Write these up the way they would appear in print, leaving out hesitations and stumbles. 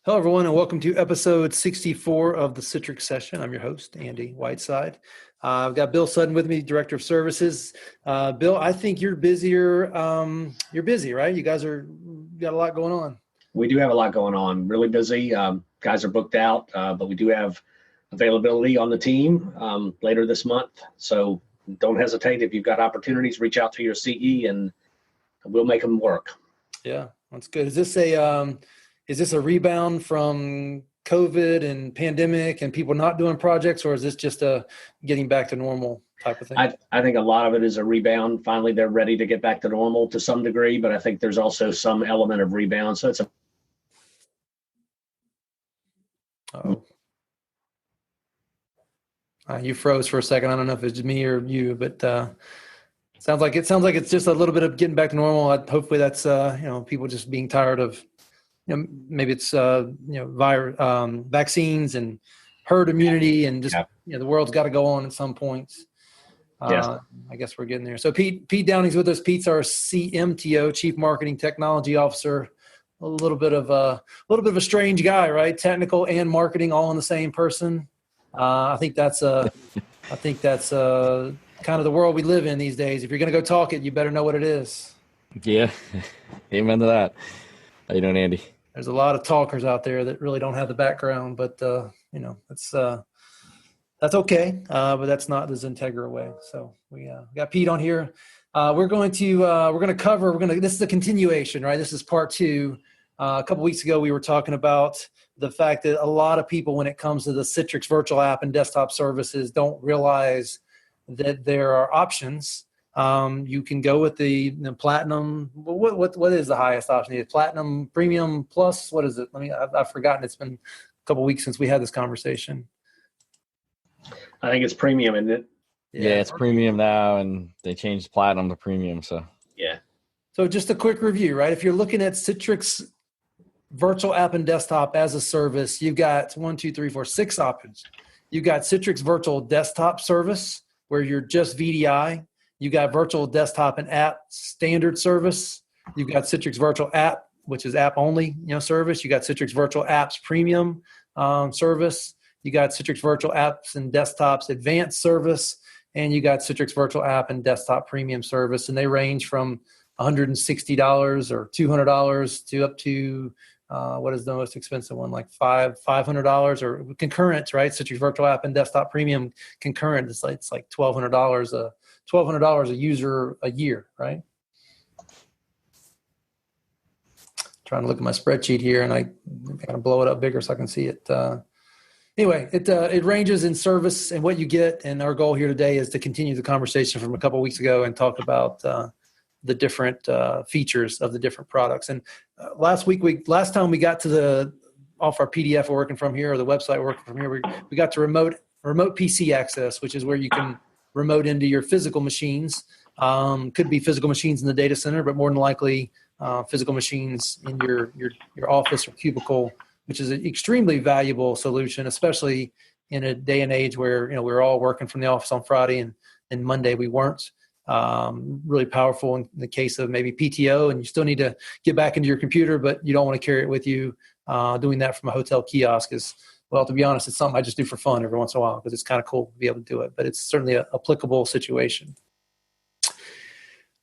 Hello, everyone, and welcome to episode 64 of the Citrix session. I'm your host, Andy Whiteside. I've got Bill Sutton with me, Director of Services. Bill, I think you're busier. You're busy, right? You guys got a lot going on. We do have a lot going on. Really busy. Guys are booked out, but we do have availability on the team later this month. So don't hesitate. If you've got opportunities, reach out to your CE and we'll make them work. Yeah, that's good. Is this a rebound from COVID and pandemic and people not doing projects, or is this just a getting back to normal type of thing? I think a lot of it is a rebound. Finally, they're ready to get back to normal to some degree, but I think there's also some element of rebound. So it's a you froze for a second. I don't know if it's me or you, but sounds like it's just a little bit of getting back to normal. Hopefully that's people just being tired of maybe it's vaccines and herd immunity and just the world's got to go on at some points. Yes. I guess we're getting there. So Pete Downing's with us. Pete's our CMTO, Chief Marketing Technology Officer. A little bit of a strange guy, right? Technical and marketing all in the same person. I think that's kind of the world we live in these days. If you're going to go talk it, you better know what it is. Yeah, amen to that. How you doing, Andy? There's a lot of talkers out there that really don't have the background, but that's okay. But that's not the XenTegra way. So we got Pete on here. This is a continuation, right? This is part 2. A couple weeks ago, we were talking about the fact that a lot of people, when it comes to the Citrix virtual app and desktop services, don't realize that there are options. You can go with the platinum. What is the highest option? Is platinum, premium, plus? What is it? I've forgotten. It's been a couple weeks since we had this conversation. I think it's premium, isn't it? Yeah, it's premium now, and they changed platinum to premium. So yeah. So just a quick review, right? If you're looking at Citrix virtual app and desktop as a service, you've got 6 options. You've got Citrix virtual desktop service, where you're just VDI. You got virtual desktop and app standard service. You've got Citrix virtual app, which is app only, service. You got Citrix virtual apps premium service. You got Citrix virtual apps and desktops advanced service, and you got Citrix virtual app and desktop premium service. And they range from $160 or $200 to up to what is the most expensive one? Like $500 or concurrent, right? Citrix virtual app and desktop premium concurrent. It's like $1,200 a user a year, right? Trying to look at my spreadsheet here, and I gotta blow it up bigger so I can see it. Anyway, it ranges in service and what you get, and our goal here today is to continue the conversation from a couple of weeks ago and talk about the different features of the different products. And last time we got to off our PDF we're working from here, or the website we're working from here, we got to remote PC access, which is where you can remote into your physical machines. Could be physical machines in the data center, but more than likely physical machines in your office or cubicle, which is an extremely valuable solution, especially in a day and age where we're all working from the office on Friday and Monday we weren't. Really powerful in the case of maybe PTO, and you still need to get back into your computer, but you don't want to carry it with you. Doing that from a hotel kiosk is, well, to be honest, it's something I just do for fun every once in a while because it's kind of cool to be able to do it, but it's certainly an applicable situation.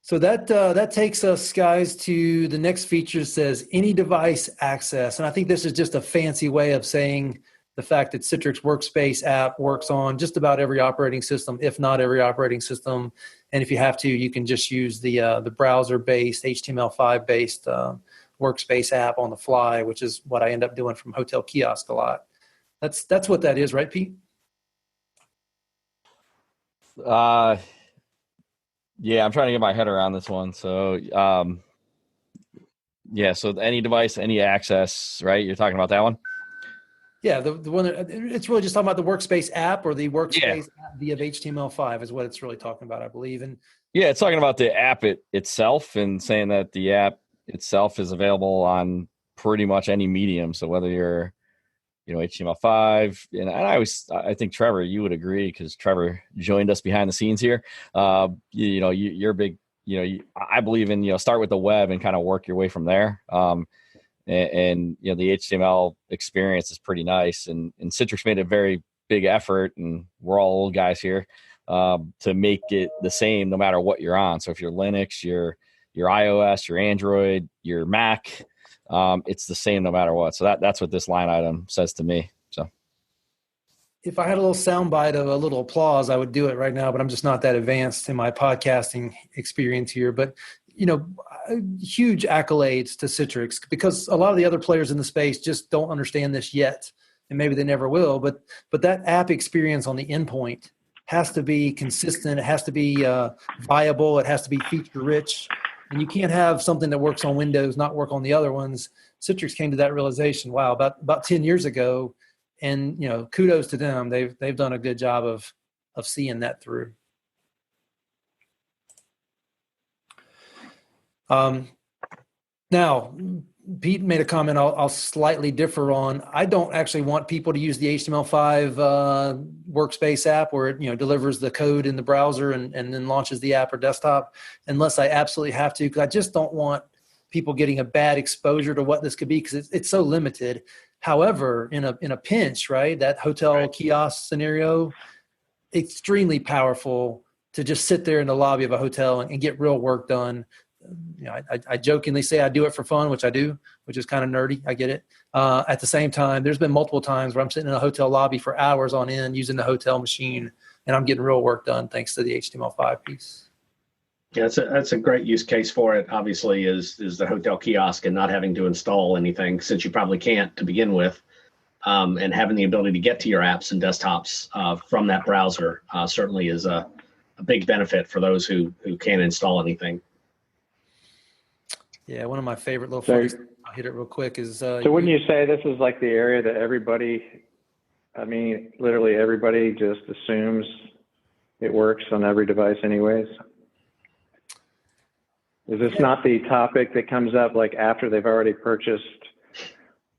So that takes us, guys, to the next feature. Says any device access. And I think this is just a fancy way of saying the fact that Citrix Workspace app works on just about every operating system, if not every operating system. And if you have to, you can just use the browser-based, HTML5-based Workspace app on the fly, which is what I end up doing from hotel kiosk a lot. That's what that is, right, Pete? Yeah, I'm trying to get my head around this one. So, so any device, any access, right? You're talking about that one? Yeah, the one that it's really just talking about the Workspace app or the Workspace app via HTML5 is what it's really talking about, I believe. And yeah, it's talking about the app itself and saying that the app itself is available on pretty much any medium. So whether you're HTML5, and I think Trevor, you would agree because Trevor joined us behind the scenes here. You're big. I believe in start with the web and kind of work your way from there. and the HTML experience is pretty nice. And Citrix made a very big effort, and we're all old guys here, to make it the same no matter what you're on. So if you're Linux, your iOS, your Android, your Mac, it's the same no matter what. So that's what this line item says to me. So if I had a little soundbite of a little applause, I would do it right now, but I'm just not that advanced in my podcasting experience here. But, huge accolades to Citrix, because a lot of the other players in the space just don't understand this yet, and maybe they never will. But that app experience on the endpoint has to be consistent. It has to be viable. It has to be feature rich. And you can't have something that works on Windows not work on the other ones. Citrix came to that realization, wow, about 10 years ago. And, kudos to them. They've done a good job of seeing that through. Now, Pete made a comment I'll slightly differ on. I don't actually want people to use the HTML5 workspace app where it delivers the code in the browser and then launches the app or desktop, unless I absolutely have to, because I just don't want people getting a bad exposure to what this could be, because it's so limited. However, in a pinch, right, that hotel kiosk scenario, extremely powerful to just sit there in the lobby of a hotel and get real work done. I jokingly say I do it for fun, which I do, which is kind of nerdy. I get it. At the same time, there's been multiple times where I'm sitting in a hotel lobby for hours on end using the hotel machine, and I'm getting real work done thanks to the HTML5 piece. Yeah, that's a great use case for it. Obviously, is the hotel kiosk and not having to install anything, since you probably can't to begin with, and having the ability to get to your apps and desktops from that browser certainly is a big benefit for those who can't install anything. Yeah, one of my favorite little funny, I'll hit it real quick, is so wouldn't you say this is like the area that literally everybody just assumes it works on every device anyways? Is this not the topic that comes up like after they've already purchased,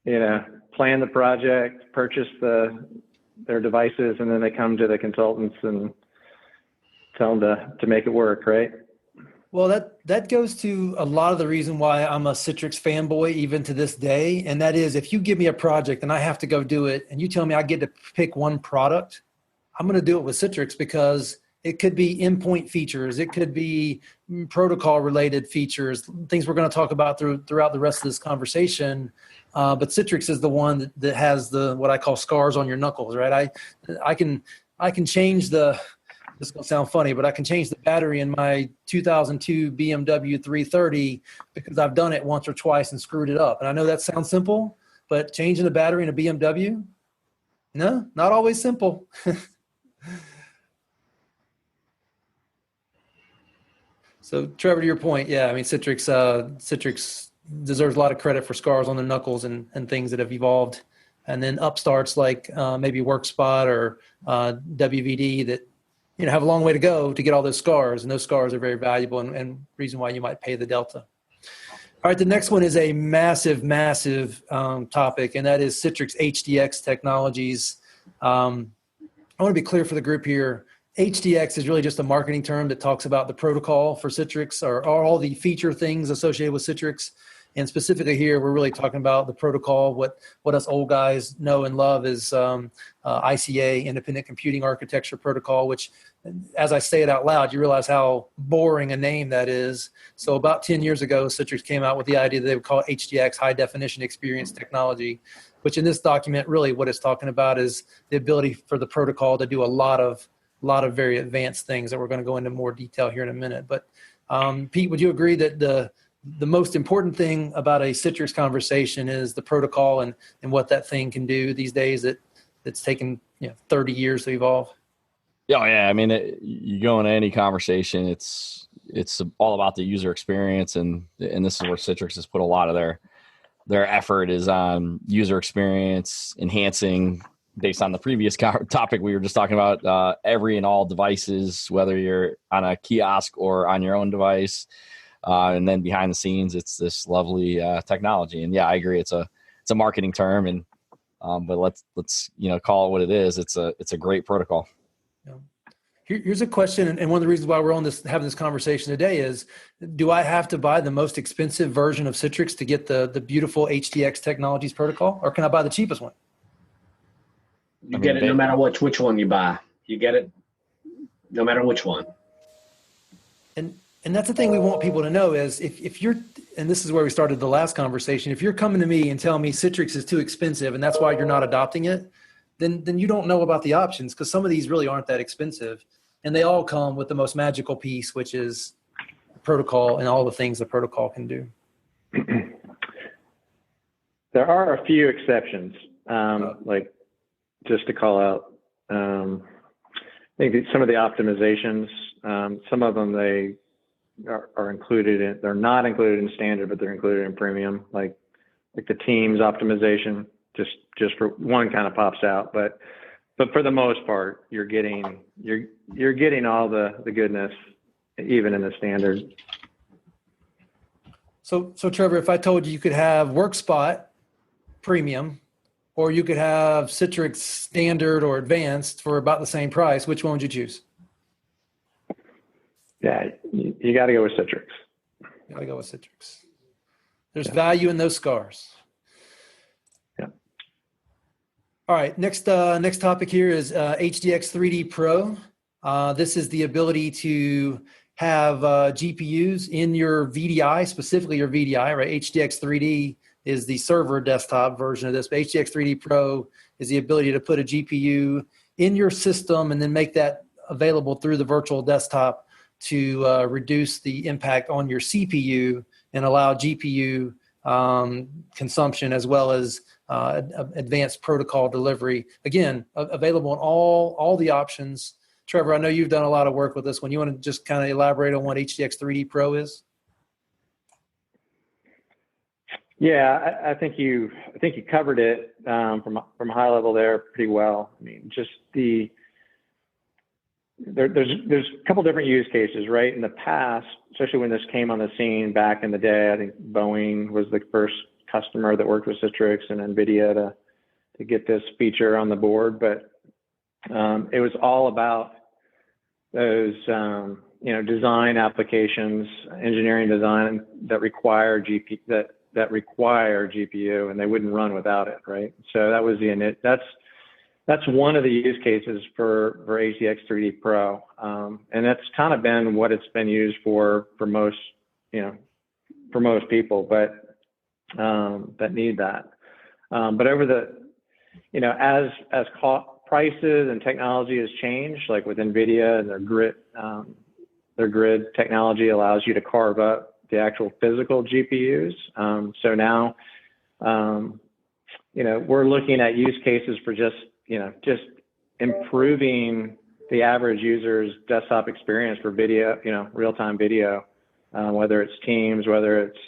planned the project, purchased their devices, and then they come to the consultants and tell them to make it work, right? Well, that goes to a lot of the reason why I'm a Citrix fanboy even to this day. And that is, if you give me a project and I have to go do it and you tell me I get to pick one product, I'm going to do it with Citrix, because it could be endpoint features. It could be protocol related features, things we're going to talk about throughout the rest of this conversation. But Citrix is the one that has what I call scars on your knuckles, right? I can change this is going to sound funny, but I can change the battery in my 2002 BMW 330 because I've done it once or twice and screwed it up. And I know that sounds simple, but changing the battery in a BMW, no, not always simple. So Trevor, to your point, yeah, I mean, Citrix deserves a lot of credit for scars on their knuckles and things that have evolved. And then upstarts like maybe WorkSpot or WVD that have a long way to go to get all those scars, and those scars are very valuable and reason why you might pay the delta. All right, the next one is a massive topic, and that is Citrix HDX technologies. I want to be clear for the group here. HDX is really just a marketing term that talks about the protocol for Citrix, or all the feature things associated with Citrix. And specifically here, we're really talking about the protocol. What us old guys know and love is ICA, Independent Computing Architecture Protocol, which, as I say it out loud, you realize how boring a name that is. So about 10 years ago, Citrix came out with the idea that they would call it HDX, High Definition Experience Technology, which in this document, really what it's talking about is the ability for the protocol to do a lot of very advanced things that we're going to go into more detail here in a minute. But Pete, would you agree that the most important thing about a Citrix conversation is the protocol and what that thing can do these days that's taken 30 years to evolve? Oh yeah, I mean, you go into any conversation, it's all about the user experience, and this is where Citrix has put a lot of their effort is on user experience, enhancing based on the previous topic we were just talking about, every and all devices, whether you're on a kiosk or on your own device. And then behind the scenes, it's this lovely technology. And yeah, I agree. It's a marketing term, and but let's call it what it is. It's a great protocol. Yeah. Here's a question, and one of the reasons why we're having this conversation today is: do I have to buy the most expensive version of Citrix to get the beautiful HDX Technologies protocol, or can I buy the cheapest one? You get it no matter which one you buy. You get it no matter which one. And that's the thing we want people to know is if you're, and this is where we started the last conversation, if you're coming to me and telling me Citrix is too expensive and that's why you're not adopting it, then you don't know about the options, because some of these really aren't that expensive. And they all come with the most magical piece, which is protocol and all the things the protocol can do. There are a few exceptions, like just to call out, I think some of the optimizations, some of them they are included in, they're not included in standard, but they're included in premium, like the Teams optimization, just for one kind of pops out, but for the most part, you're getting all the goodness, even in the standard. So Trevor, if I told you could have WorkSpot Premium, or you could have Citrix Standard or Advanced for about the same price, which one would you choose? Yeah, you got to go with Citrix. You got to go with Citrix. There's value in those scars. Yeah. All right, next topic here is HDX 3D Pro. This is the ability to have GPUs in your VDI, specifically your VDI, right? HDX 3D is the server desktop version of this, but HDX 3D Pro is the ability to put a GPU in your system and then make that available through the virtual desktop to reduce the impact on your CPU and allow GPU consumption as well as advanced protocol delivery. Again, available in all the options. Trevor, I know you've done a lot of work with this one. You want to just kind of elaborate on what HDX 3D Pro is? Yeah, I think you covered it from a high level there pretty well. I mean, just there's a couple different use cases, right? In the past, especially when this came on the scene back in the day, I think Boeing was the first customer that worked with Citrix and NVIDIA to get this feature on the board. But it was all about those design applications, engineering design that require GPU, and they wouldn't run without it, right? So that was that's one of the use cases for HDX 3D Pro, and that's kind of been what it's been used for most people, but that need that. But over as prices and technology has changed, like with NVIDIA and their grid technology allows you to carve up the actual physical GPUs. So now, we're looking at use cases for just improving the average user's desktop experience for video, real-time video, whether it's Teams, whether it's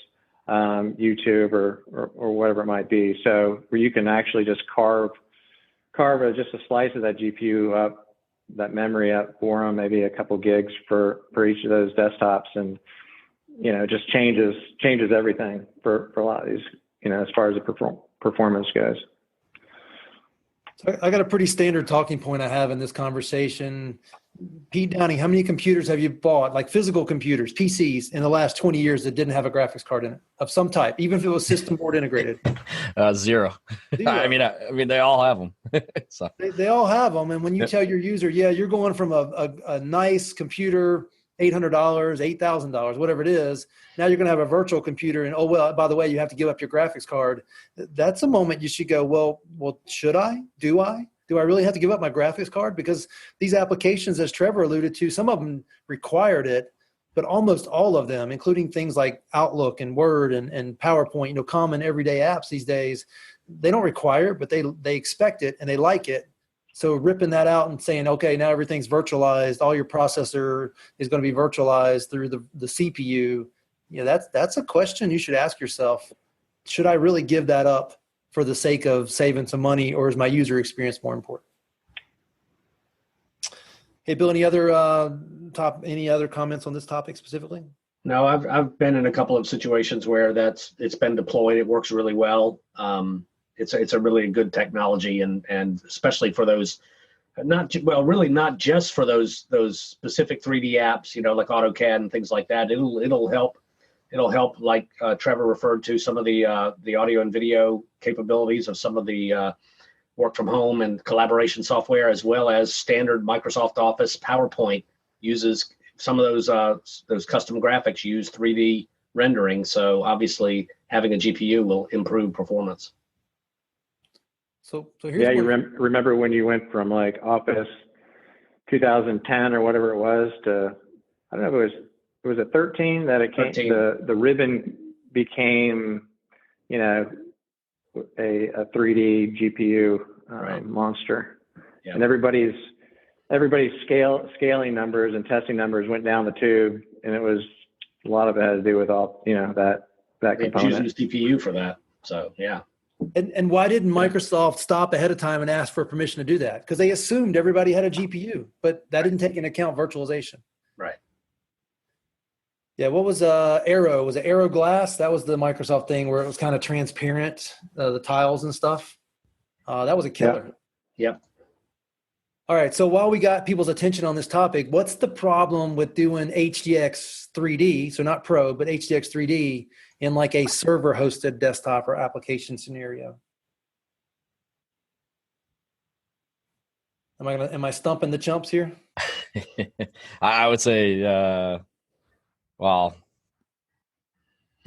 YouTube or whatever it might be. So where you can actually just carve just a slice of that GPU up, that memory up for them, maybe a couple gigs for each of those desktops, and just changes everything for a lot of these, as far as the performance goes. So I got a pretty standard talking point I have in this conversation. Pete Downing, how many computers have you bought, like physical computers, PCs, in the last 20 years that didn't have a graphics card in it of some type, even if it was system board integrated? Zero. I mean, they all have them. So. They all have them. And when you tell your user, you're going from a nice computer, $800, $8,000, whatever it is. Now you're going to have a virtual computer, and by the way, you have to give up your graphics card. That's a moment you should go, well, should I? Do I really have to give up my graphics card? Because these applications, as Trevor alluded to, some of them required it, but almost all of them, including things like Outlook and Word and PowerPoint, common everyday apps these days, they don't require it, but they expect it and they like it. So ripping that out and saying, okay, now everything's virtualized, all your processor is going to be virtualized through the CPU. That's a question you should ask yourself. Should I really give that up for the sake of saving some money, or is my user experience more important? Hey, Bill, any other comments on this topic specifically? No, I've been in a couple of situations where it's been deployed. It works really well. It's a really good technology, and especially for those Really not just for those specific 3D apps, like AutoCAD and things like that. It'll help. It'll help, like Trevor referred to, some of the audio and video capabilities of some of the work from home and collaboration software, as well as standard Microsoft Office. PowerPoint uses some of those custom graphics use 3D rendering. So obviously having a GPU will improve performance. So here's you remember when you went from like Office 2010 or whatever it was to, I don't know if it was a 13 that it came, 13. the ribbon became, a 3D GPU Right. monster. Yeah. And everybody's scaling numbers and testing numbers went down the tube, and it was a lot of it had to do with all, that component. Using CPU for that. So yeah. And why didn't Microsoft stop ahead of time and ask for permission to do that? Because they assumed everybody had a GPU, but that didn't take into account virtualization. Right. Yeah, what was Aero? Was it Aero Glass? That was the Microsoft thing where it was kind of transparent, the tiles and stuff. That was a killer. Yep. All right, so while we got people's attention on this topic, what's the problem with doing HDX 3D, so not Pro, but HDX 3D in like a server-hosted desktop or application scenario? Am I stumping the chumps here? I would say,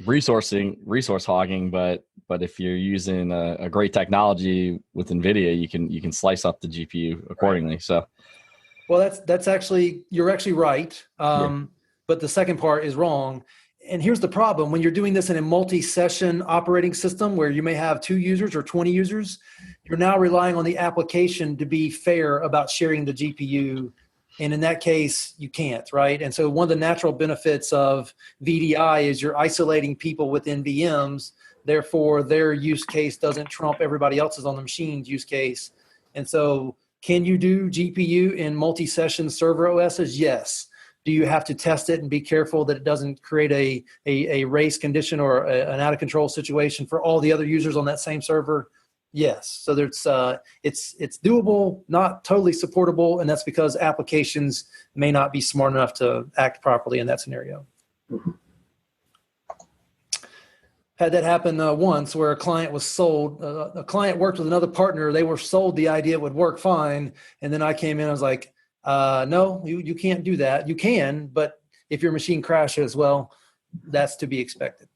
resource hogging, but if you're using a great technology with NVIDIA, you can slice up the GPU accordingly. Right. So, well, that's actually, you're actually right. But the second part is wrong. And here's the problem: when you're doing this in a multi-session operating system where you may have 2 users or 20 users, you're now relying on the application to be fair about sharing the GPU. And in that case, you can't, right? And so one of the natural benefits of VDI is you're isolating people within VMs. Therefore, their use case doesn't trump everybody else's on the machine's use case. And so can you do GPU in multi-session server OSs? Yes. Do you have to test it and be careful that it doesn't create a race condition or an out-of-control situation for all the other users on that same server? Yes. So there's it's doable, not totally supportable, and that's because applications may not be smart enough to act properly in that scenario. Mm-hmm. Had that happen once where a client was sold. A client worked with another partner. They were sold the idea it would work fine, and then I came in. I was like, "No, you can't do that. You can, but if your machine crashes, well, that's to be expected."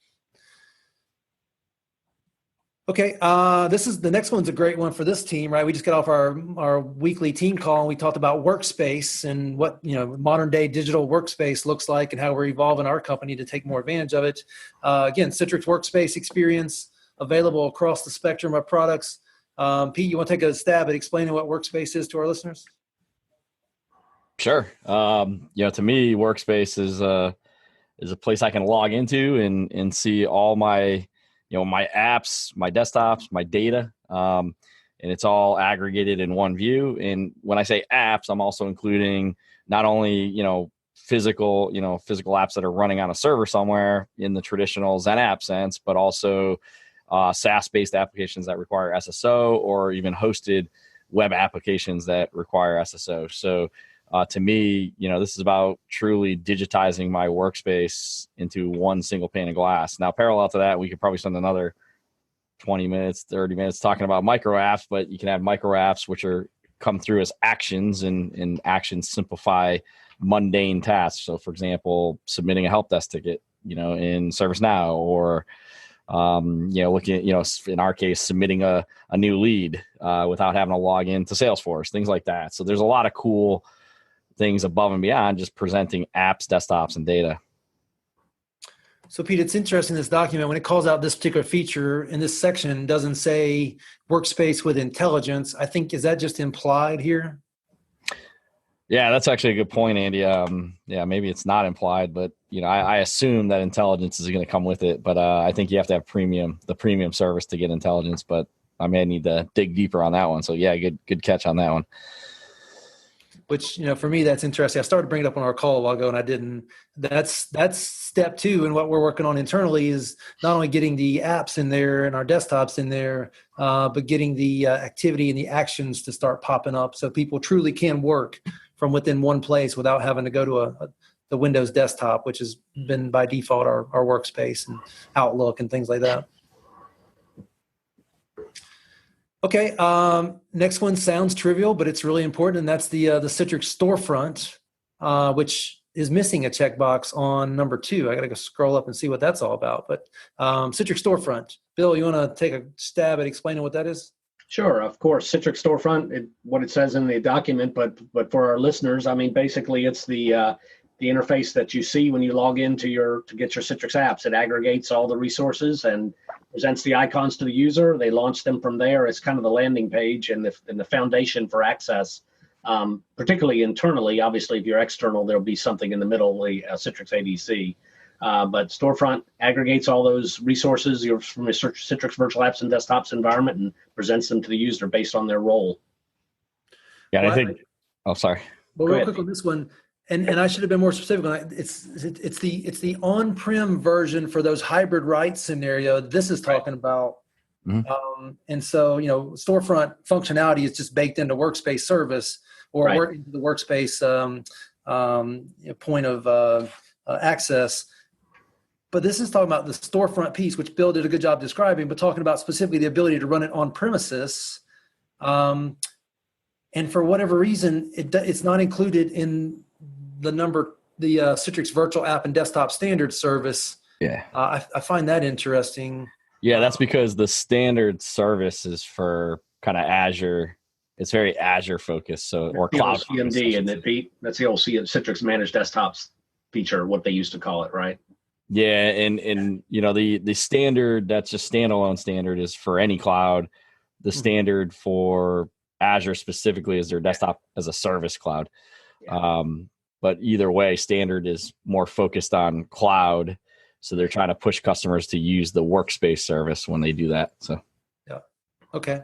Okay, the next one's a great one for this team, right? We just got off our weekly team call, and we talked about workspace and what modern day digital workspace looks like and how we're evolving our company to take more advantage of it. Again, Citrix workspace experience available across the spectrum of products. Pete, you want to take a stab at explaining what workspace is to our listeners? Sure. To me, workspace is a place I can log into and see all my my apps, my desktops, my data, and it's all aggregated in one view. And when I say apps, I'm also including not only, physical apps that are running on a server somewhere in the traditional XenApp sense, but also SaaS-based applications that require SSO or even hosted web applications that require SSO. So to me, this is about truly digitizing my workspace into one single pane of glass. Now, parallel to that, we could probably spend another 20 minutes, 30 minutes talking about micro apps, but you can have micro apps which come through as actions, and actions simplify mundane tasks. So, for example, submitting a help desk ticket, in ServiceNow, or looking at, in our case, submitting a new lead without having to log into Salesforce, things like that. So there's a lot of cool things above and beyond just presenting apps, desktops, and data. So Pete, it's interesting, this document, when it calls out this particular feature in this section, doesn't say workspace with intelligence. I think, is that just implied here? Yeah, that's actually a good point, Andy. Maybe it's not implied, but I assume that intelligence is going to come with it. But I think you have to have the premium service to get intelligence. But I may need to dig deeper on that one. So yeah, good catch on that one. which, for me, that's interesting. I started bringing it up on our call a while ago and I didn't. That's step two. And what we're working on internally is not only getting the apps in there and our desktops in there, but getting the activity and the actions to start popping up so people truly can work from within one place without having to go to the Windows desktop, which has been by default our workspace and Outlook and things like that. Okay, next one sounds trivial, but it's really important, and that's the Citrix storefront, which is missing a checkbox on number 2. I got to go scroll up and see what that's all about. But Citrix storefront, Bill, you want to take a stab at explaining what that is? Sure, of course. Citrix storefront, what it says in the document, but for our listeners, I mean, basically, it's the interface that you see when you log in to get your Citrix apps. It aggregates all the resources and presents the icons to the user. They launch them from there. It's kind of the landing page and the foundation for access, particularly internally. Obviously, if you're external, there'll be something in the middle, the Citrix ADC. But storefront aggregates all those resources from your Citrix virtual apps and desktops environment and presents them to the user based on their role. Yeah, and I think. Oh, sorry. Well, real quick on this one. And I should have been more specific on that. It's the on-prem version for those hybrid write scenario this is talking about. Mm-hmm. And so, storefront functionality is just baked into workspace service or into the workspace point of access. But this is talking about the storefront piece, which Bill did a good job describing, but talking about specifically the ability to run it on premises. And for whatever reason, it's not included in the Citrix virtual app and desktop standard service. Yeah. I find that interesting. Yeah, that's because the standard service is for kind of Azure. It's very Azure focused, or cloud CMD, isn't it, Pete? That's the old Citrix managed desktops feature, what they used to call it, right? Yeah, and the standard that's just standalone standard is for any cloud. The standard for Azure specifically is their desktop as a service cloud. Yeah. But either way, standard is more focused on cloud. So they're trying to push customers to use the workspace service when they do that. So, yeah. Okay.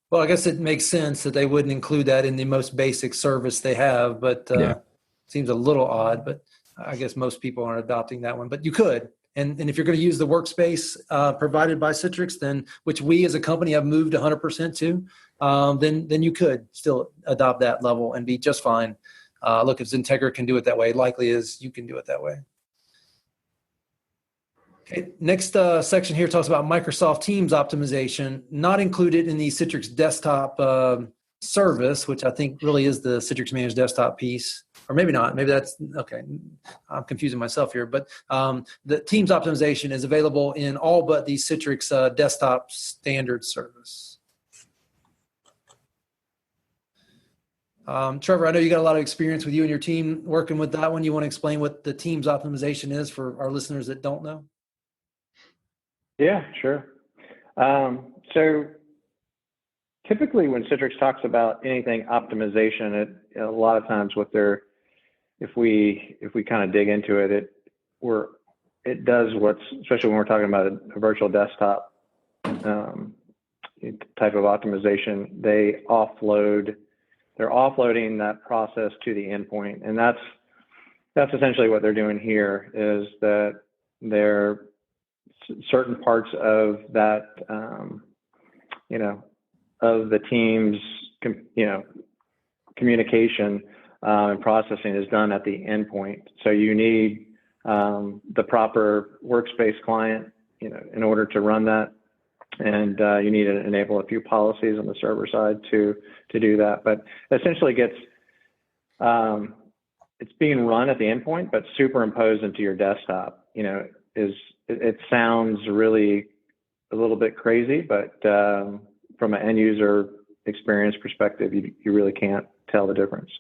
Well, I guess it makes sense that they wouldn't include that in the most basic service they have, but it seems a little odd, but I guess most people aren't adopting that one, but you could. And if you're going to use the workspace provided by Citrix, then which we as a company have moved 100% to, then you could still adopt that level and be just fine. Look, if XenTegra can do it that way, likely is you can do it that way. Okay, next section here talks about Microsoft Teams optimization, not included in the Citrix desktop service, which I think really is the Citrix managed desktop piece, or maybe not. Maybe that's okay. I'm confusing myself here, but the Teams optimization is available in all but the Citrix desktop standard service. Trevor, I know you got a lot of experience with you and your team working with that one. You want to explain what the Teams optimization is for our listeners that don't know? Yeah, sure. So typically when Citrix talks about anything optimization, a lot of times if we kind of dig into it, it does especially when we're talking about a virtual desktop type of optimization, they're offloading that process to the endpoint. And that's essentially what they're doing here, is that they're certain parts of that, of the team's, communication and processing is done at the endpoint. So you need the proper workspace client, in order to run that. And you need to enable a few policies on the server side to do that. But essentially it's being run at the endpoint, but superimposed into your desktop. It sounds really a little bit crazy, but from an end user experience perspective, you really can't tell the difference.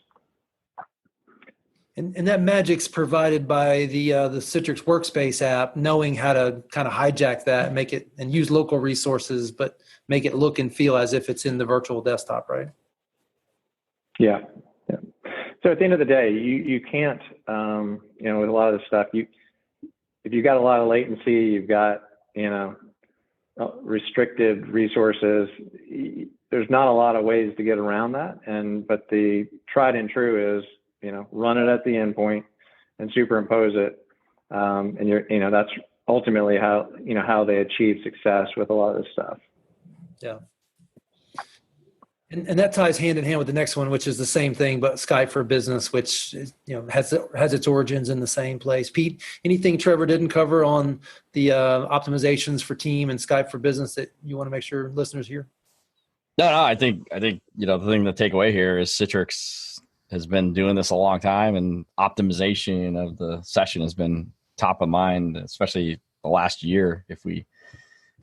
And that magic's provided by the Citrix Workspace app, knowing how to kind of hijack that and make it and use local resources, but make it look and feel as if it's in the virtual desktop, right? Yeah. So at the end of the day, you can't, with a lot of this stuff, if you've got a lot of latency, you've got, restricted resources, there's not a lot of ways to get around that. But the tried and true is, run it at the endpoint and superimpose it. And that's ultimately how they achieve success with a lot of this stuff. Yeah. And that ties hand in hand with the next one, which is the same thing, but Skype for Business, which is, has its origins in the same place. Pete, anything Trevor didn't cover on the optimizations for Team and Skype for Business that you want to make sure listeners hear? No, I think the thing to take away here is Citrix has been doing this a long time, and optimization of the session has been top of mind, especially the last year. If we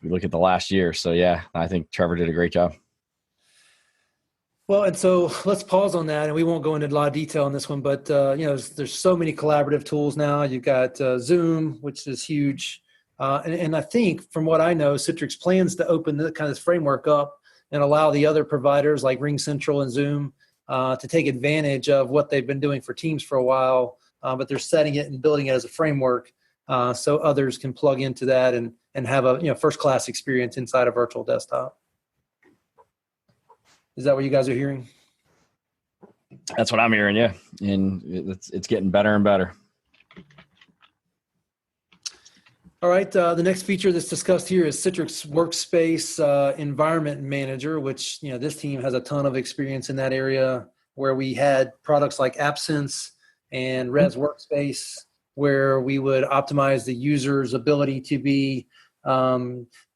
look at the last year, so yeah, I think Trevor did a great job. Well, and so let's pause on that, and we won't go into a lot of detail on this one, but there's so many collaborative tools now. You've got Zoom, which is huge, and I think from what I know, Citrix plans to open the kind of this framework up and allow the other providers like RingCentral and Zoom to take advantage of what they've been doing for Teams for a while, but they're setting it and building it as a framework so others can plug into that and have a first-class experience inside a virtual desktop. Is that what you guys are hearing? That's what I'm hearing, yeah. And it's getting better and better. All right. The next feature that's discussed here is Citrix Workspace Environment Manager, which, this team has a ton of experience in that area, where we had products like AppSense and Res Workspace, where we would optimize the user's ability to be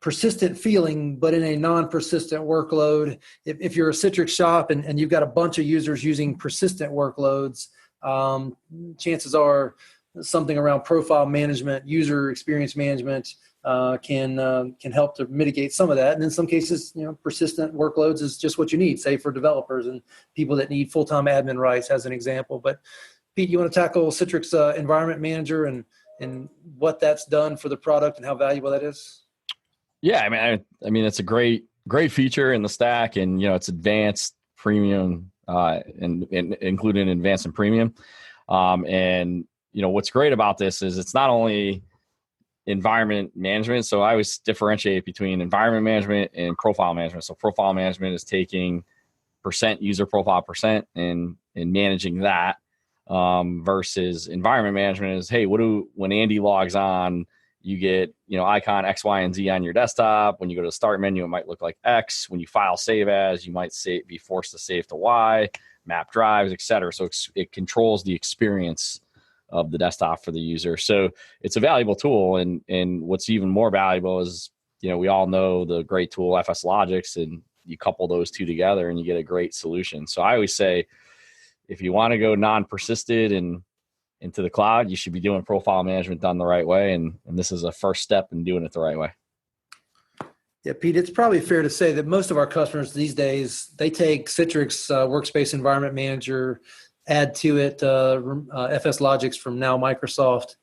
persistent feeling, but in a non-persistent workload. If you're a Citrix shop and you've got a bunch of users using persistent workloads, chances are something around profile management, user experience management can help to mitigate some of that. And in some cases, persistent workloads is just what you need, say for developers and people that need full-time admin rights, as an example. But Pete, you want to tackle Citrix Environment Manager and what that's done for the product and how valuable that is? Yeah, I mean, it's a great feature in the stack, and it's advanced, premium, and included in advanced and premium. And what's great about this is it's not only environment management. So I always differentiate between environment management and profile management. So profile management is taking % user profile % and managing that. Versus environment management is, hey, when Andy logs on, you get, icon X, Y, and Z on your desktop. When you go to the start menu, it might look like X. When you file save as, you might be forced to save to Y, map drives, etc. So it controls the experience of the desktop for the user. So it's a valuable tool. And what's even more valuable is, we all know the great tool FS Logics, and you couple those two together and you get a great solution. So I always say, if you want to go non-persisted and into the cloud, you should be doing profile management done the right way. And this is a first step in doing it the right way. Yeah, Pete, it's probably fair to say that most of our customers these days, they take Citrix Workspace Environment Manager, add to it FS Logics from now Microsoft,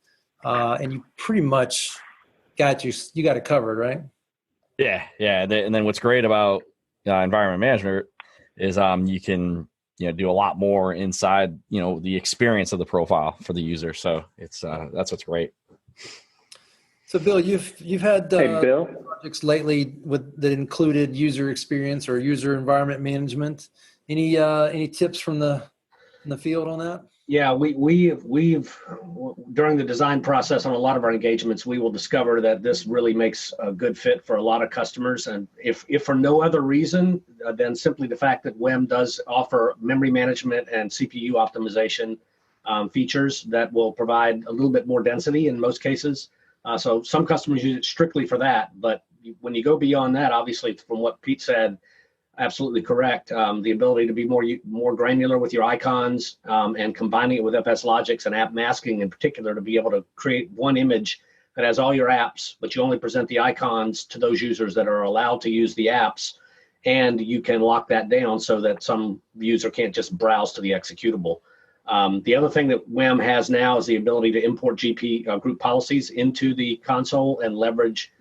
and you pretty much got it covered, right? Yeah. And then what's great about environment management is you can do a lot more inside, the experience of the profile for the user. So it's that's what's great. So Bill, you've had Bill? projects lately that included user experience or user environment management. Any tips from the field on that? Yeah, we've during the design process on a lot of our engagements, we will discover that this really makes a good fit for a lot of customers. And if for no other reason than simply the fact that WEM does offer memory management and CPU optimization features that will provide a little bit more density in most cases. So some customers use it strictly for that. But when you go beyond that, obviously, from what Pete said, absolutely correct. The ability to be more granular with your icons and combining it with FS Logics and app masking in particular, to be able to create one image that has all your apps, but you only present the icons to those users that are allowed to use the apps. And you can lock that down so that some user can't just browse to the executable. The other thing that WEM has now is the ability to import GP group policies into the console and leverage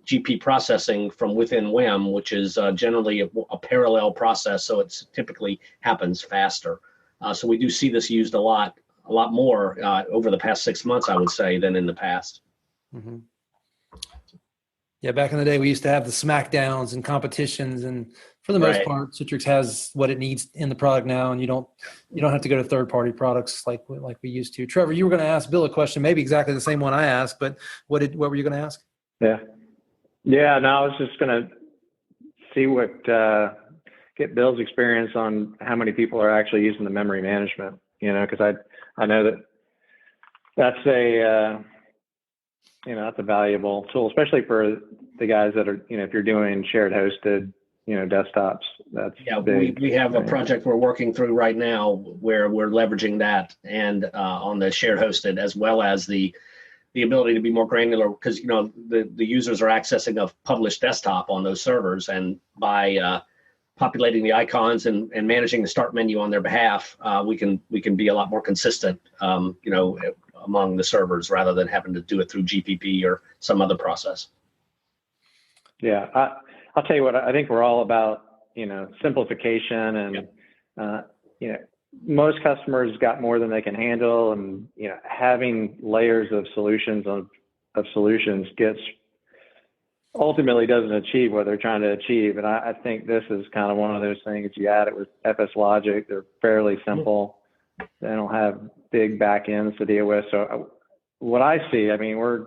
GP processing from within WEM, which is generally a parallel process, so it typically happens faster. So we do see this used a lot more over the past 6 months, I would say, than in the past. Mm-hmm. Yeah, back in the day, we used to have the smackdowns and competitions, and for the most Right. part, Citrix has what it needs in the product now, and you don't have to go to third-party products like we used to. Trevor, you were going to ask Bill a question, maybe exactly the same one I asked, but what were you going to ask? Yeah. Yeah. No, I was just going to see get Bill's experience on how many people are actually using the memory management, because I know that's that's a valuable tool, especially for the guys that are, if you're doing shared hosted, desktops, that's big. We have a project we're working through right now where we're leveraging that and on the shared hosted, as well as the ability to be more granular, because the users are accessing a published desktop on those servers, and by populating the icons and managing the start menu on their behalf, we can be a lot more consistent, among the servers, rather than having to do it through GPP or some other process. Yeah, I'll tell you what, I think we're all about, simplification, and most customers got more than they can handle, and having layers of solutions ultimately doesn't achieve what they're trying to achieve. And I think this is kind of one of those things. You add it with FS Logic, they're fairly simple. They don't have big back ends to deal with. So what I see, we're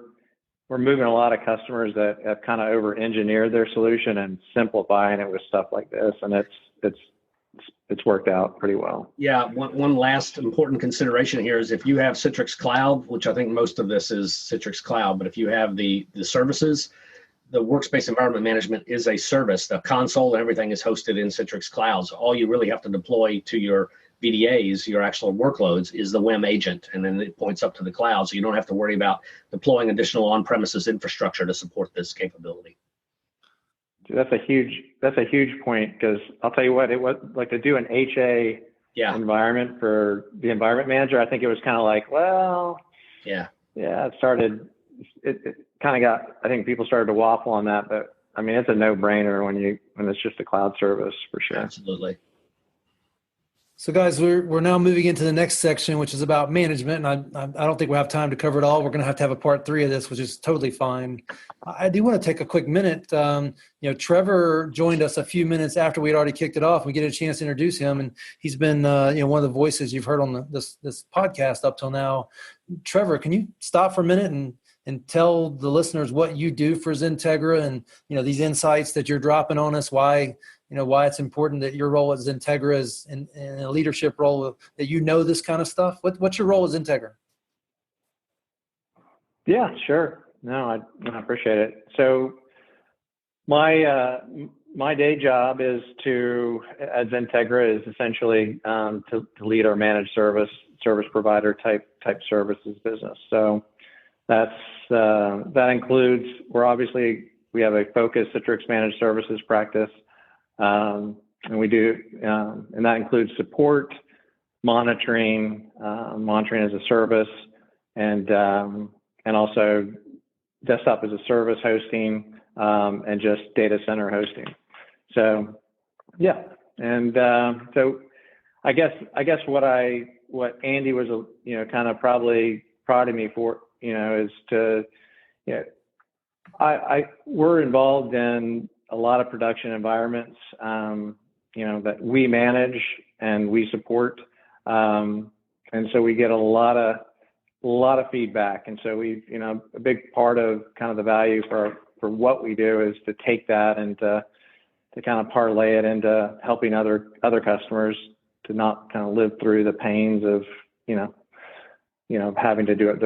moving a lot of customers that have kind of over-engineered their solution and simplifying it with stuff like this, and it's worked out pretty well. Yeah, one last important consideration here is if you have Citrix Cloud, which I think most of this is Citrix Cloud, but if you have the services, the workspace environment management is a service. The console and everything is hosted in Citrix Cloud. So all you really have to deploy to your VDAs, your actual workloads, is the WEM agent, and then it points up to the cloud. So you don't have to worry about deploying additional on-premises infrastructure to support this capability. That's a huge point, because I'll tell you what, it was like to do an HA environment for the environment manager. I think it was kind of like, well, it kind of got, I think people started to waffle on that, but it's a no-brainer when it's just a cloud service, for sure. Absolutely. So guys, we're now moving into the next section, which is about management. And I don't think we'll have time to cover it all. We're going to have a part 3 of this, which is totally fine. I do want to take a quick minute. Trevor joined us a few minutes after we had already kicked it off. We get a chance to introduce him, and he's been one of the voices you've heard on this podcast up till now. Trevor, can you stop for a minute and tell the listeners what you do for XenTegra, and these insights that you're dropping on us, why it's important that your role at XenTegra is in a leadership role, that this kind of stuff? What's your role at XenTegra? Yeah, sure. No, I appreciate it. So my day job is at XenTegra is essentially to lead our managed service provider type services business. So that includes, we have a focused Citrix managed services practice. And we do, and that includes support, monitoring as a service, and also desktop as a service hosting, and just data center hosting. So, yeah. And, so I guess what Andy was, kind of probably proud of me for, is to, we're involved in a lot of production environments, that we manage and we support. And so we get a lot of feedback. And so a big part of kind of the value for what we do is to take that and to kind of parlay it into helping other customers to not kind of live through the pains of, having to do it,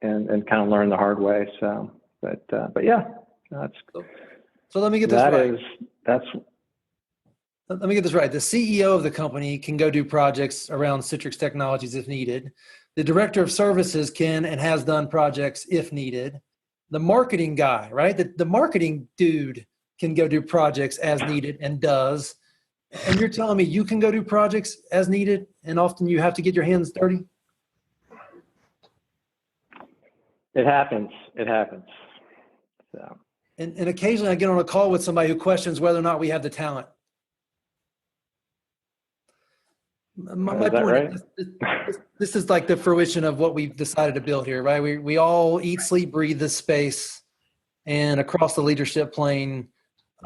and kind of learn the hard way. So, but yeah, that's. So let me get this right. Let me get this right. The CEO of the company can go do projects around Citrix technologies if needed. The director of services can and has done projects if needed. The marketing guy, right? The marketing dude can go do projects as needed and does. And you're telling me you can go do projects as needed, and often you have to get your hands dirty? It happens. So. And occasionally I get on a call with somebody who questions whether or not we have the talent. My point right? This is like the fruition of what we've decided to build here, right? We all eat, sleep, breathe this space. and across the leadership plane,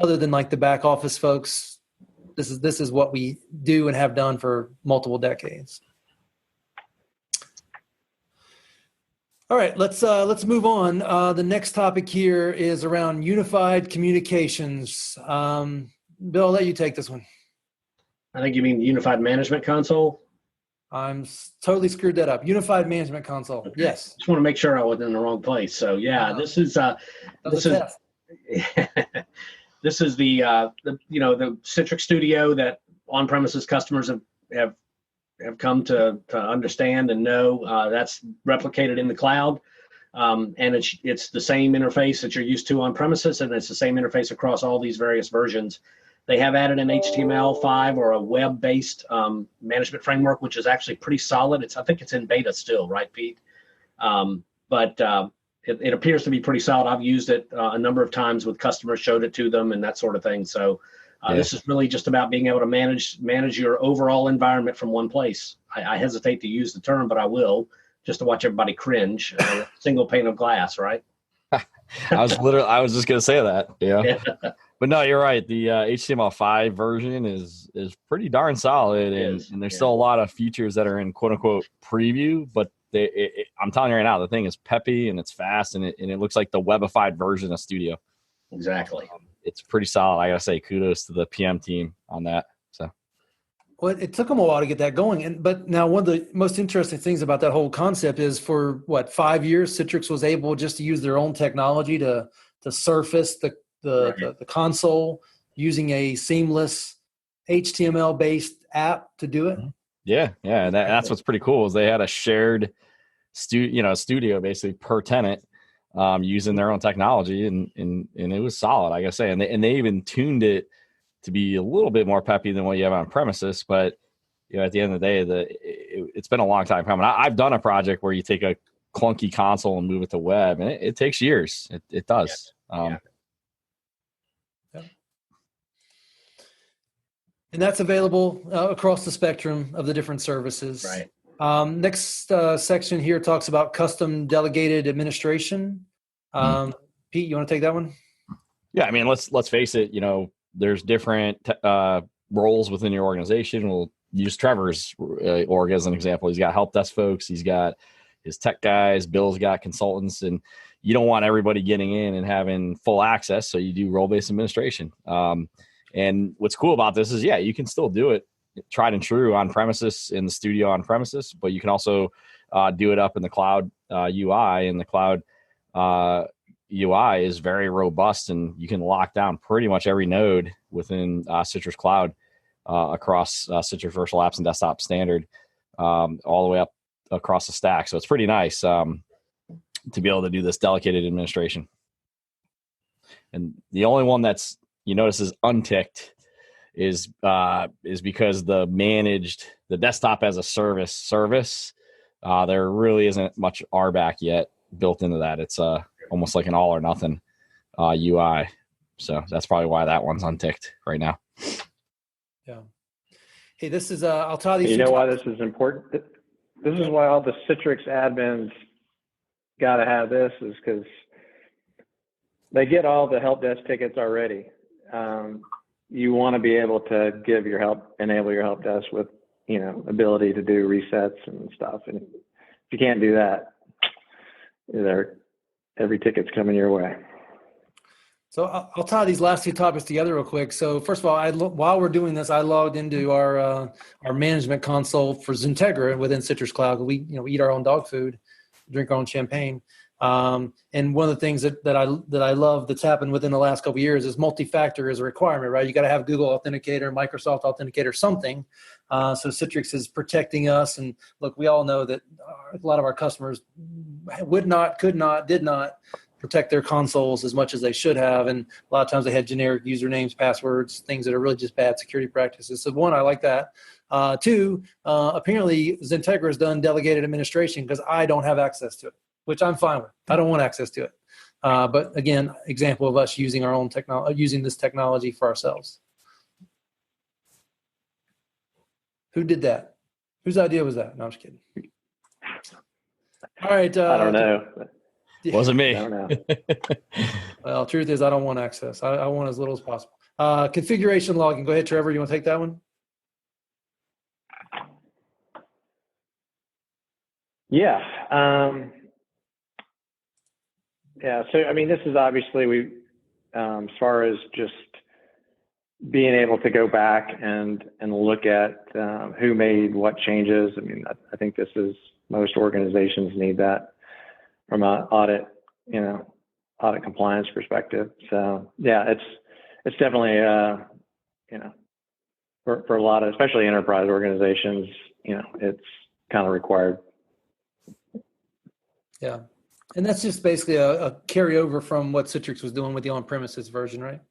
other than like the back office folks, this is what we do and have done for multiple decades. All right, let's move on. The next topic here is around unified communications. Bill, I'll let you take this one. I think you mean Unified Management Console. I'm totally screwed that up. Unified Management Console. Okay. Yes. Just want to make sure I wasn't in the wrong place. So yeah, this is this is this is the Citrix Studio that on-premises customers have come to understand and know. That's replicated in the cloud, and it's the same interface that you're used to on premises, and it's the same interface across all these various versions. They have added an HTML5 or a web-based management framework, which is actually pretty solid. I think it's in beta still, right, Pete? But it appears to be pretty solid. I've used it a number of times with customers, showed it to them, and that sort of thing. So this is really just about being able to manage your overall environment from one place. I hesitate to use the term, but I will, just to watch everybody cringe. Single pane of glass, right? I was just gonna say that. Yeah. But no, you're right. The HTML5 version is pretty darn solid, and there's still a lot of features that are in quote unquote preview. But I'm telling you right now, the thing is peppy and it's fast, and it looks like the webified version of Studio. Exactly. It's pretty solid. I gotta say, kudos to the PM team on that. So, well, it took them a while to get that going, but now one of the most interesting things about that whole concept is for 5 years, Citrix was able just to use their own technology to surface the console using a seamless HTML-based app to do it. Yeah, and that's what's pretty cool is they had a shared studio basically per tenant. Using their own technology, and it was solid, I gotta say. And they even tuned it to be a little bit more peppy than what you have on premises. But at the end of the day, it's been a long time coming. I've done a project where you take a clunky console and move it to web, and it takes years. It does. Yeah. And that's available across the spectrum of the different services. Right. Next section here talks about custom delegated administration. Pete, you want to take that one? Yeah, I mean, let's face it. There's different roles within your organization. We'll use Trevor's org as an example. He's got help desk folks. He's got his tech guys. Bill's got consultants, and you don't want everybody getting in and having full access. So you do role-based administration. And what's cool about this is, you can still do it tried and true on premises in the studio on premises, but you can also do it up in the cloud UI, and the cloud UI is very robust, and you can lock down pretty much every node within Citrix Cloud across Citrix Virtual Apps and Desktop Standard all the way up across the stack. So it's pretty nice to be able to do this delegated administration. And the only one that's you notice is unticked is because the desktop as a service there really isn't much RBAC yet built into that. It's almost like an all or nothing UI. So that's probably why that one's unticked right now. Yeah. Hey, this is I'll tell you. You know why this is important? This is why all the Citrix admins got to have this, is because they get all the help desk tickets already. You want to be able to enable your help desk with, ability to do resets and stuff. And if you can't do that, every ticket's coming your way. So I'll tie these last two topics together real quick. So first of all, while we're doing this, I logged into our management console for XenTegra within Citrix Cloud. We eat our own dog food, drink our own champagne. And one of the things that I love that's happened within the last couple of years is multi-factor is a requirement, right? You got to have Google Authenticator, Microsoft Authenticator, something. So Citrix is protecting us. And look, we all know that a lot of our customers did not protect their consoles as much as they should have. And a lot of times they had generic usernames, passwords, things that are really just bad security practices. So one, I like that. Two, apparently XenTegra has done delegated administration because I don't have access to it, which I'm fine with. I don't want access to it. But again, example of us using our own using this technology for ourselves. Who did that? Whose idea was that? No, I'm just kidding. All right. I don't know. Wasn't me. I don't know. Well, truth is, I don't want access. I want as little as possible. Configuration logging. Go ahead, Trevor. You want to take that one? Yeah. Yeah. So, I mean, this is obviously as far as just being able to go back and look at who made what changes. I mean, I think this is, most organizations need that from an audit compliance perspective. So yeah, it's definitely, for a lot of, especially enterprise organizations, it's kind of required. Yeah. And that's just basically a carryover from what Citrix was doing with the on-premises version, right?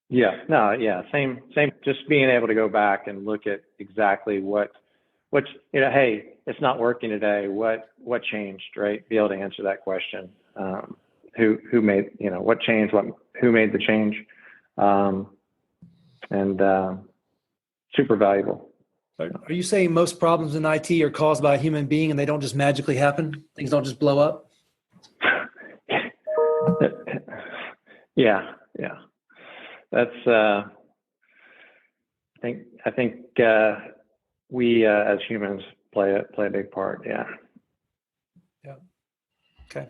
Yeah, no, yeah, same, just being able to go back and look at exactly what's, hey, it's not working today. What changed, right? Be able to answer that question. Who made, what changed, who made the change? And super valuable. Are you saying most problems in IT are caused by a human being and they don't just magically happen? Things don't just blow up? Yeah. That's, I think we as humans play a big part. Yeah. Yeah. Okay.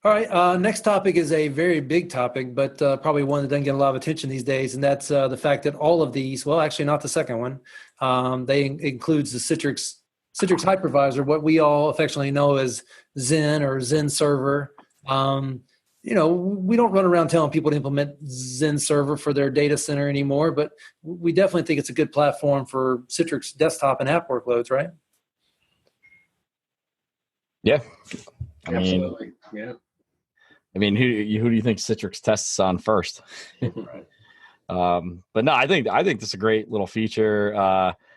All right. Next topic is a very big topic, but probably one that doesn't get a lot of attention these days. And that's the fact that all of these, well, actually not the second one, they includes the Citrix hypervisor, what we all affectionately know as Xen or Xen server. We don't run around telling people to implement Xen server for their data center anymore, but we definitely think it's a good platform for Citrix desktop and app workloads, right? Yeah. Absolutely. Yeah. I mean, who do you think Citrix tests on first? Right. But no, I think this is a great little feature,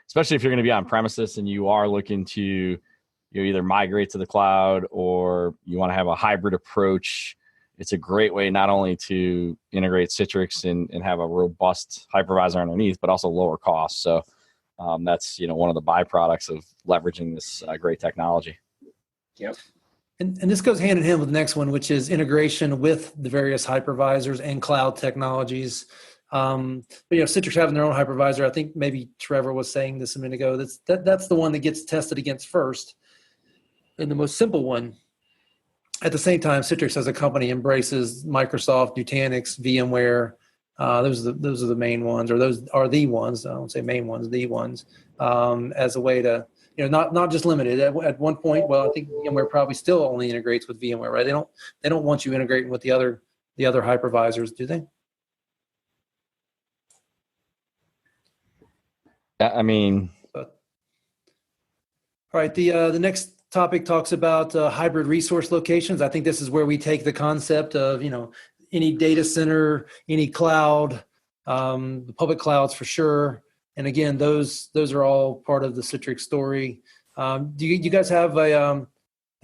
especially if you're going to be on premises and you are looking to either migrate to the cloud or you want to have a hybrid approach. It's a great way not only to integrate Citrix and have a robust hypervisor underneath, but also lower costs. So that's one of the byproducts of leveraging this great technology. Yep. And this goes hand in hand with the next one, which is integration with the various hypervisors and cloud technologies. But Citrix having their own hypervisor, I think maybe Trevor was saying this a minute ago. That's the one that gets tested against first, and the most simple one. At the same time, Citrix as a company embraces Microsoft, Nutanix, VMware. Those are the main ones, or those are the ones. I don't say main ones, the ones, as a way to, not just limited. At one point, well, I think VMware probably still only integrates with VMware, right? They don't want you integrating with the other hypervisors, do they? I mean, all right. The next topic talks about hybrid resource locations. I think this is where we take the concept of, any data center, any cloud, the public clouds for sure. And again, those are all part of the Citrix story. Do you guys have a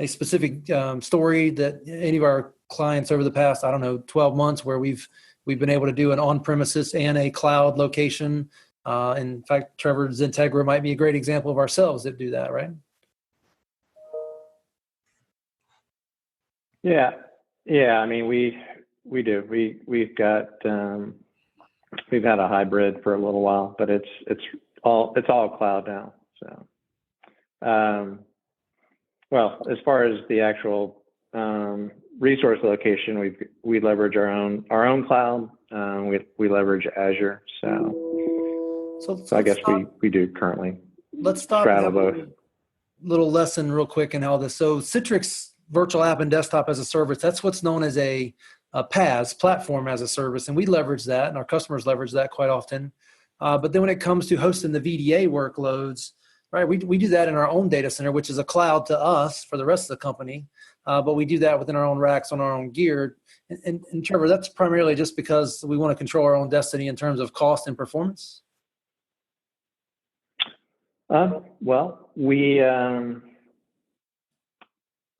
specific story that any of our clients over the past, 12 months where we've been able to do an on-premises and a cloud location? In fact, Trevor, XenTegra might be a great example of ourselves that do that, right? Yeah. I mean, we do. We've got we've had a hybrid for a little while, but it's all cloud now. So, well, as far as the actual resource location, we leverage our own cloud. We leverage Azure. So I guess we do currently. Let's stop. Straddle both. Little lesson real quick in all this. So Citrix Virtual App and Desktop as a Service, that's what's known as a PaaS, Platform as a Service, and we leverage that, and our customers leverage that quite often. But then when it comes to hosting the VDA workloads, right, we do that in our own data center, which is a cloud to us for the rest of the company, but we do that within our own racks on our own gear. And Trevor, that's primarily just because we want to control our own destiny in terms of cost and performance? Well, we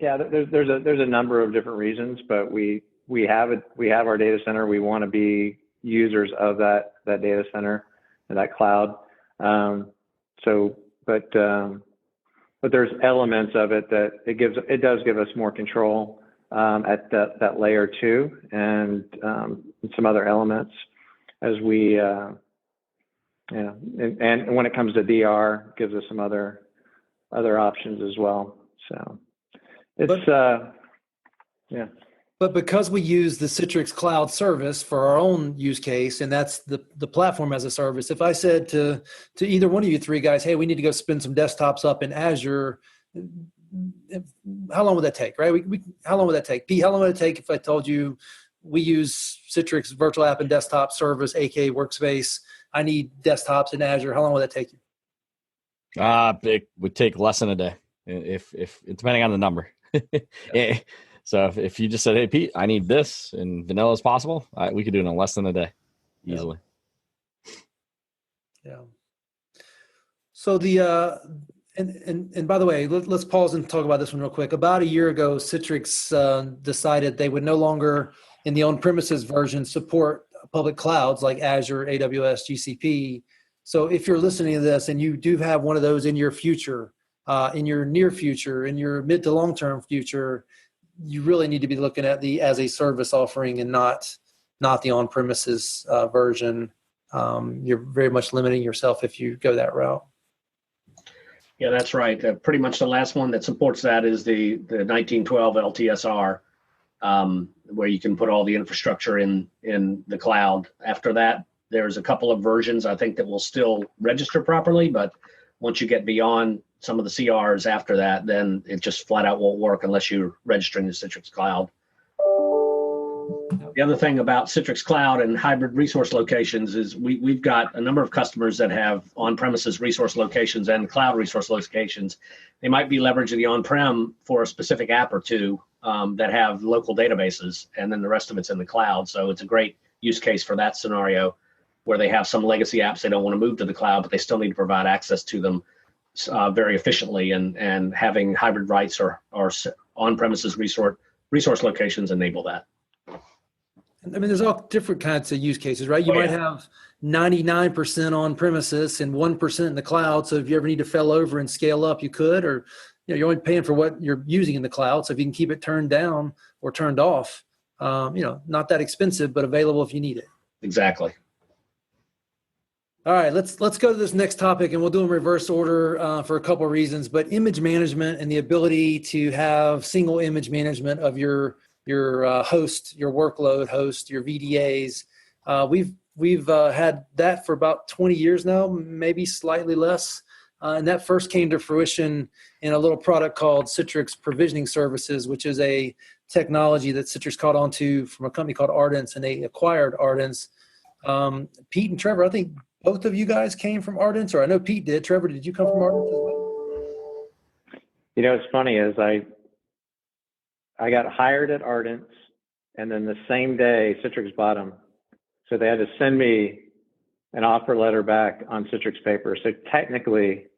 there's a number of different reasons, but we have our data center. We want to be users of that data center and that cloud. But but there's elements of it that it does give us more control at that layer 2 and some other elements as we and when it comes to DR, gives us some other options as well. So it's But because we use the Citrix cloud service for our own use case, and that's the platform as a service, if I said to either one of you three guys, hey, we need to go spin some desktops up in Azure, how long would that take, right? How long would that take? Pete, how long would it take if I told you we use Citrix virtual app and desktop service, aka Workspace, I need desktops in Azure, how long would that take you? It would take less than a day, if depending on the number. Yeah. So if you just said, hey, Pete, I need this and vanilla as possible, we could do it in less than a day, easily. Yeah. So and by the way, let's pause and talk about this one real quick. About a year ago, Citrix decided they would no longer, in the on-premises version, support public clouds like Azure, AWS, GCP. So if you're listening to this and you do have one of those in your future, in your near future, in your mid to long-term future, you really need to be looking at the as a service offering and not the on-premises version. You're very much limiting yourself if you go that route. Yeah, that's right. Pretty much the last one that supports that is the 1912 LTSR, where you can put all the infrastructure in the cloud. After that, there's a couple of versions I think that will still register properly, but once you get beyond some of the CRs after that, then it just flat out won't work unless you're registering the Citrix Cloud. The other thing about Citrix Cloud and hybrid resource locations is we've got a number of customers that have on-premises resource locations and cloud resource locations. They might be leveraging the on-prem for a specific app or two that have local databases, and then the rest of it's in the cloud. So it's a great use case for that scenario where they have some legacy apps they don't want to move to the cloud, but they still need to provide access to them very efficiently, and having hybrid rights or on-premises resource locations enable that. I mean, there's all different kinds of use cases, right? You might have 99% on premises and 1% in the cloud. So if you ever need to fail over and scale up, you could, or you're only paying for what you're using in the cloud. So if you can keep it turned down or turned off, not that expensive, but available if you need it. Exactly. All right, let's go to this next topic, and we'll do them in reverse order for a couple of reasons. But image management and the ability to have single image management of your host, your workload host, your VDAs. We've had that for about 20 years now, maybe slightly less. And that first came to fruition in a little product called Citrix Provisioning Services, which is a technology that Citrix caught onto from a company called Ardence, and they acquired Ardence. Pete and Trevor, I think both of you guys came from Ardence, or I know Pete did. Trevor, did you come from Ardence as well? What's funny is I got hired at Ardence, and then the same day Citrix bought them. So they had to send me an offer letter back on Citrix paper. So technically,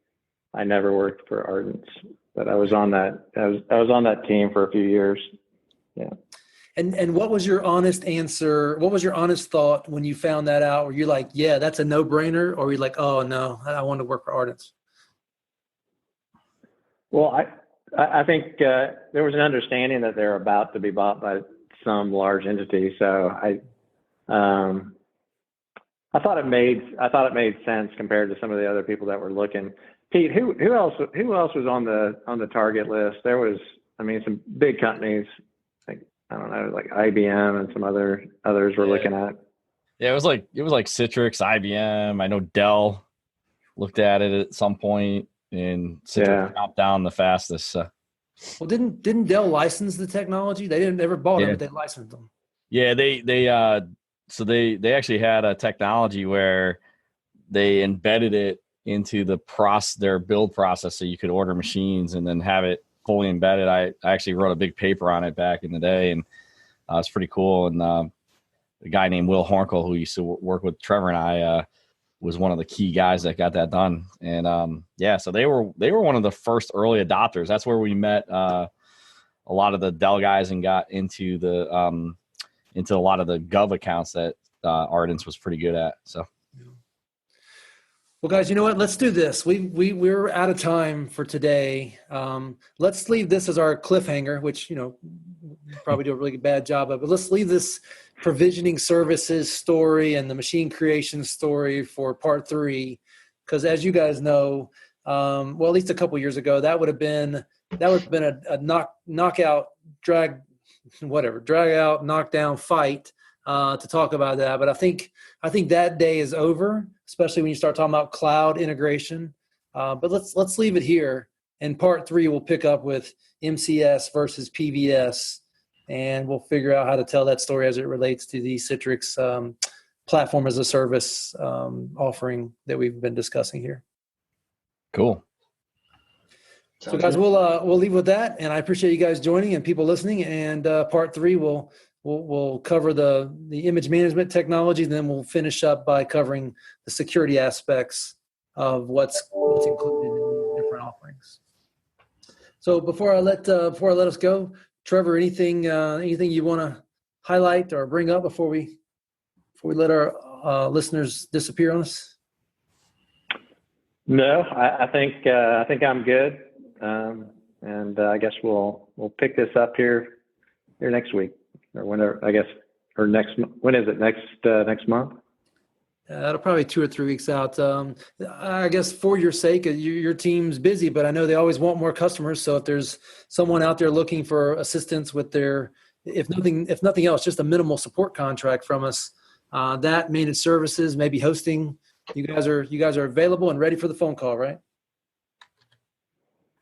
I never worked for Ardence, but I was on that. I was on that team for a few years. Yeah. And what was your honest answer? What was your honest thought when you found that out? Were you like, yeah, that's a no-brainer? Or were you like, oh, no, I want to work for Ardence? Well, I think there was an understanding that they're about to be bought by some large entity. So I thought it made sense compared to some of the other people that were looking. Pete, who else was on the target list? There was, some big companies. I don't know, like IBM and some others were looking at. Yeah, it was like Citrix, IBM. I know Dell looked at it at some point, and Citrix chopped down the fastest. Well, didn't Dell license the technology? They didn't ever bought it, but they licensed them. Yeah, they actually had a technology where they embedded it into their build process, so you could order machines and then have it fully embedded. I actually wrote a big paper on it back in the day, and it's pretty cool. And a guy named Will Hornkel, who used to work with Trevor and I, was one of the key guys that got that done. And so they were one of the first early adopters. That's where we met a lot of the Dell guys and got into a lot of the Gov accounts that Ardence was pretty good at. So. Well, guys, you know what? Let's do this. We're out of time for today. Let's leave this as our cliffhanger, which, probably do a really bad job of, but let's leave this provisioning services story and the machine creation story for part 3. Because as you guys know, well, at least a couple years ago, that would have been a knockout, drag out, knockdown fight to talk about that. But I think that day is over, especially when you start talking about cloud integration. But let's leave it here. And part 3, we'll pick up with MCS versus PVS, and we'll figure out how to tell that story as it relates to the Citrix platform as a service offering that we've been discussing here. Cool. So guys, we'll leave with that, and I appreciate you guys joining and people listening. And part 3 we'll cover the image management technology, and then we'll finish up by covering the security aspects of what's included in the different offerings. So before I let us go, Trevor, anything you want to highlight or bring up before we let our listeners disappear on us? No, I think I'm good, and I guess we'll pick this up here next week or whenever, I guess, or next. When is it? Next month? It'll probably 2 or 3 weeks out. I guess for your sake, your team's busy, but I know they always want more customers. So if there's someone out there looking for assistance with their, if nothing else, just a minimal support contract from us, that managed services, maybe hosting, you guys are available and ready for the phone call, right?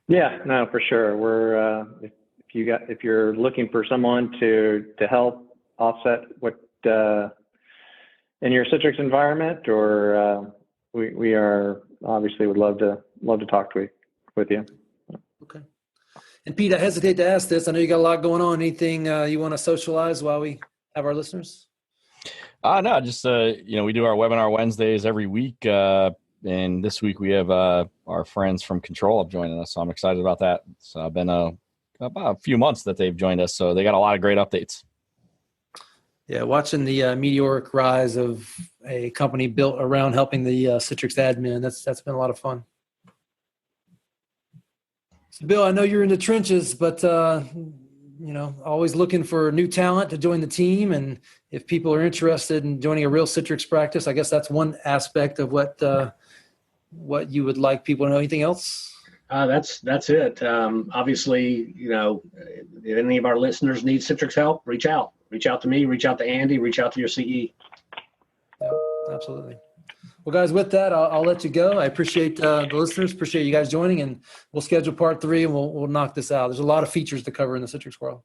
Yeah, no, for sure. We're if you're looking for someone to help offset what in your Citrix environment, or we are obviously would love to talk with you. Okay. And Pete, I hesitate to ask this. I know you got a lot going on. Anything you want to socialize while we have our listeners? No, just we do our webinar Wednesdays every week, and this week we have our friends from Control Up joining us, so I'm excited about that. It's been about a few months that they've joined us, so they got a lot of great updates. Yeah, watching the meteoric rise of a company built around helping the Citrix admin, that's been a lot of fun. So Bill, I know you're in the trenches, but always looking for new talent to join the team. And if people are interested in joining a real Citrix practice, I guess that's one aspect of what you would like people to know. Anything else? That's it. Obviously, if any of our listeners need Citrix help, reach out to me, reach out to Andy, reach out to your CE. Yeah, absolutely. Well, guys, with that, I'll let you go. I appreciate the listeners, appreciate you guys joining, and we'll schedule part 3 and we'll knock this out. There's a lot of features to cover in the Citrix world.